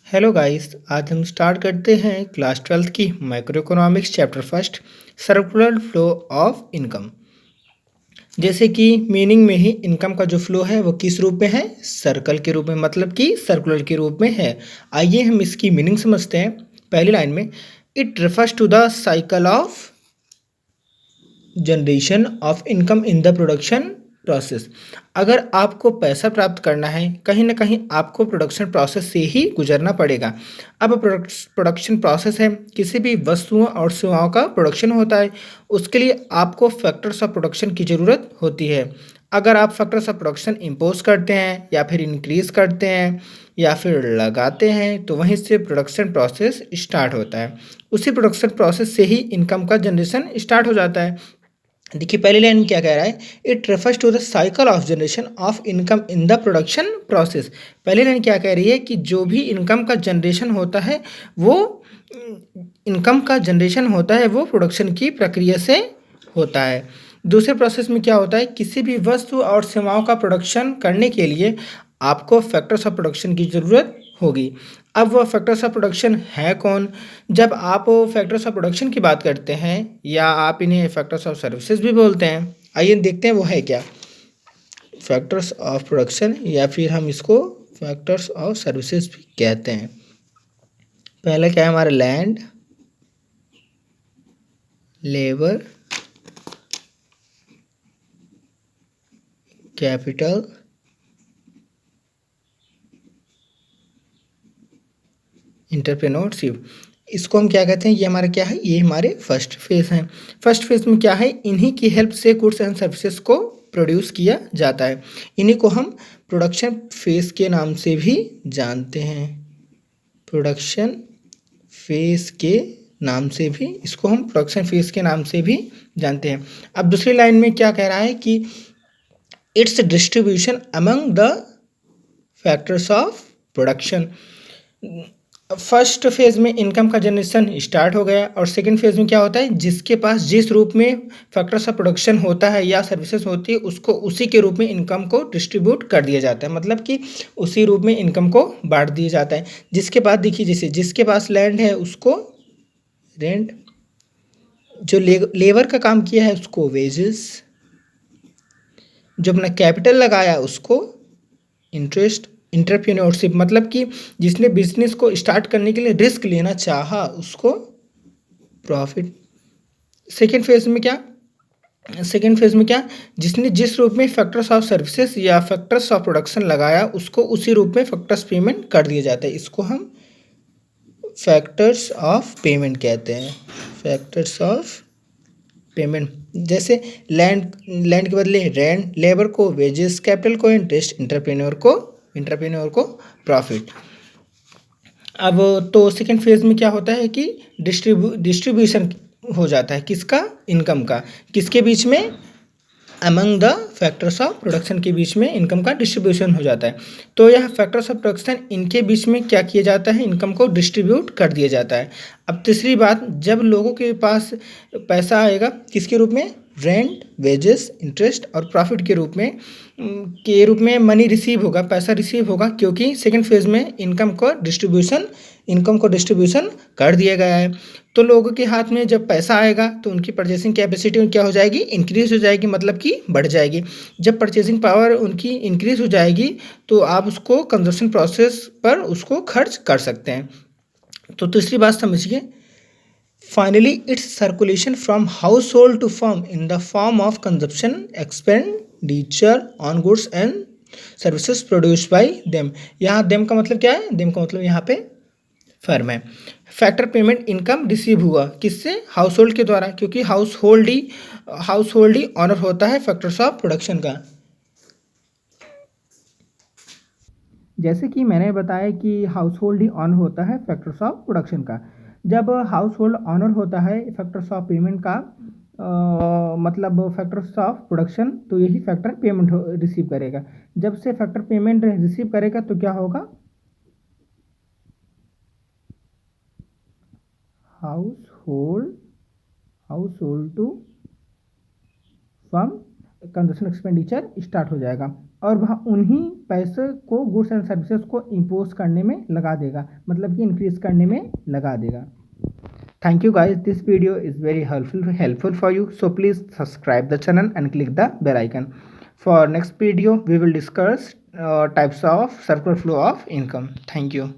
Hello guys, आज हम start करते हैं क्लास 12th की micro economics chapter first circular flow of income. जैसे कि मीनिंग में ही इनकम का जो फ्लो है वो किस रूप में है? सर्कल के रूप में, मतलब कि सर्कुलर के रूप में है। आइए हम इसकी मीनिंग समझते हैं। पहली लाइन में, it refers to the cycle of generation of income in the production process. अगर आपको पैसा प्राप्त करना है, कहीं ना कहीं आपको प्रोडक्शन प्रोसेस से ही गुजरना पड़ेगा। अब प्रोडक्शन प्रोसेस है, किसी भी वस्तुओं और सेवाओं का प्रोडक्शन होता है। उसके लिए आपको फैक्टर्स ऑफ प्रोडक्शन की ज़रूरत होती है। अगर आप फैक्टर्स ऑफ प्रोडक्शन इम्पोज करते हैं या फिर इंक्रीज करते हैं या फिर लगाते हैं, तो वहीं से प्रोडक्शन प्रोसेस स्टार्ट होता है। उसी प्रोडक्शन प्रोसेस से ही इनकम का जनरेशन स्टार्ट हो जाता है। देखिए पहली लाइन क्या कह रहा है? It refers to the cycle of generation of income in the production process. पहली लाइन क्या कह रही है कि जो भी इनकम का जनरेशन होता है वो इनकम का जनरेशन होता है वो प्रोडक्शन की प्रक्रिया से होता है। दूसरे प्रोसेस में क्या होता है? किसी भी वस्तु और सेवाओं का प्रोडक्शन करने के लिए आपको फैक्टर्स ऑफ प्रोडक्शन की ज़रूरत होगी। अब वह फैक्टर्स ऑफ प्रोडक्शन है कौन? जब आप फैक्टर्स ऑफ प्रोडक्शन की बात करते हैं या आप इन्हें फैक्टर्स ऑफ सर्विसेज भी बोलते हैं, आइए देखते हैं वो है क्या। फैक्टर्स ऑफ प्रोडक्शन या फिर हम इसको फैक्टर्स ऑफ सर्विसेज भी कहते हैं। पहला क्या है हमारा? Land, labour, capital, entrepreneurship. इसको हम क्या कहते हैं? ये हमारा क्या है? ये हमारे फर्स्ट फेज हैं। फर्स्ट फेज में क्या है? इन्हीं की हेल्प से गुड्स एंड सर्विसेज को प्रोड्यूस किया जाता है। इन्हीं को हम प्रोडक्शन फेज के नाम से भी जानते हैं। प्रोडक्शन फेज के नाम से भी इसको हम प्रोडक्शन फेज के नाम से भी जानते हैं। अब दूसरी लाइन में क्या कह रहा है कि it's distribution among the factors of production. First phase में इनकम का जनरेशन स्टार्ट हो गया और सेकंड फेज में क्या होता है? जिसके पास जिस रूप में फैक्टर्स ऑफ प्रोडक्शन होता है या सर्विसेज होती है उसको उसी के रूप में इनकम को डिस्ट्रीब्यूट कर दिया जाता है, मतलब कि उसी रूप में इनकम को बांट दिया जाता है। जिसके बाद देखिए, जैसे जिसके पास लैंड है उसको रेंट, जो लेबर का काम किया है उसको वेजेस, जो अपना कैपिटल लगाया उसको इंटरेस्ट, एंटरप्रेन्योरशिप मतलब कि जिसने बिजनेस को स्टार्ट करने के लिए रिस्क लेना चाहा उसको प्रॉफिट। सेकेंड फेज में क्या? सेकेंड फेज में क्या? जिसने जिस रूप में फैक्टर्स ऑफ सर्विसेज या फैक्टर्स ऑफ प्रोडक्शन लगाया उसको उसी रूप में फैक्टर्स पेमेंट कर दिया जाता है। इसको हम फैक्टर्स ऑफ पेमेंट कहते हैं। फैक्टर्स ऑफ पेमेंट, जैसे लैंड के बदले रेंट, लेबर को वेजेस, कैपिटल को इंटरेस्ट, एंटरप्रेन्योर को प्रॉफिट। अब तो सेकेंड फेज में क्या होता है कि डिस्ट्रीब्यूशन हो जाता है किसका? इनकम का। किसके बीच में? Among the factors of production के बीच में इनकम का डिस्ट्रीब्यूशन हो जाता है। तो यह फैक्टर्स ऑफ प्रोडक्शन इनके बीच में क्या किया जाता है? इनकम को डिस्ट्रीब्यूट कर दिया जाता है। अब तीसरी बात, जब लोगों के पास पैसा आएगा किसके रूप में? रेंट, वेजेस, इंटरेस्ट और प्रॉफिट के रूप में मनी रिसीव होगा, पैसा रिसीव होगा, क्योंकि सेकंड फेज में इनकम को डिस्ट्रीब्यूशन कर दिया गया है। तो लोगों के हाथ में जब पैसा आएगा तो उनकी परचेसिंग कैपेसिटी क्या हो जाएगी? इंक्रीज हो जाएगी, मतलब कि बढ़ जाएगी। जब परचेसिंग पावर उनकी इंक्रीज हो जाएगी तो आप उसको कंजप्शन प्रोसेस पर उसको खर्च कर सकते हैं। तो तीसरी बात समझिए, finally it's circulation from household to firm in the form of consumption expenditure on goods and services produced by them. यहाँ देम का मतलब क्या है? देम का मतलब यहाँ पे फर्म है। फैक्टर पेमेंट इनकम रिसीव हुआ किससे? हाउस होल्ड के द्वारा, क्योंकि हाउस होल्ड ही ऑनर होता है फैक्टर्स ऑफ प्रोडक्शन का। जैसे कि मैंने बताया कि हाउस होल्ड ही ऑनर होता है फैक्टर्स ऑफ प्रोडक्शन का। जब हाउस होल्ड ऑनर होता है फैक्टर्स ऑफ पेमेंट का, मतलब फैक्टर्स ऑफ प्रोडक्शन, तो यही फैक्टर पेमेंट रिसीव करेगा। जब से फैक्टर पेमेंट रिसीव करेगा तो क्या होगा? Household to firm consumption expenditure start हो जाएगा। और वह उन्हीं पैसे को गुड्स एंड सर्विसेज को इम्पोज करने में लगा देगा, मतलब कि इंक्रीज करने में लगा देगा। Thank you guys, this video is very helpful for you, so please subscribe the channel and click the bell icon. For next video we will discuss types of circular flow of income. Thank you.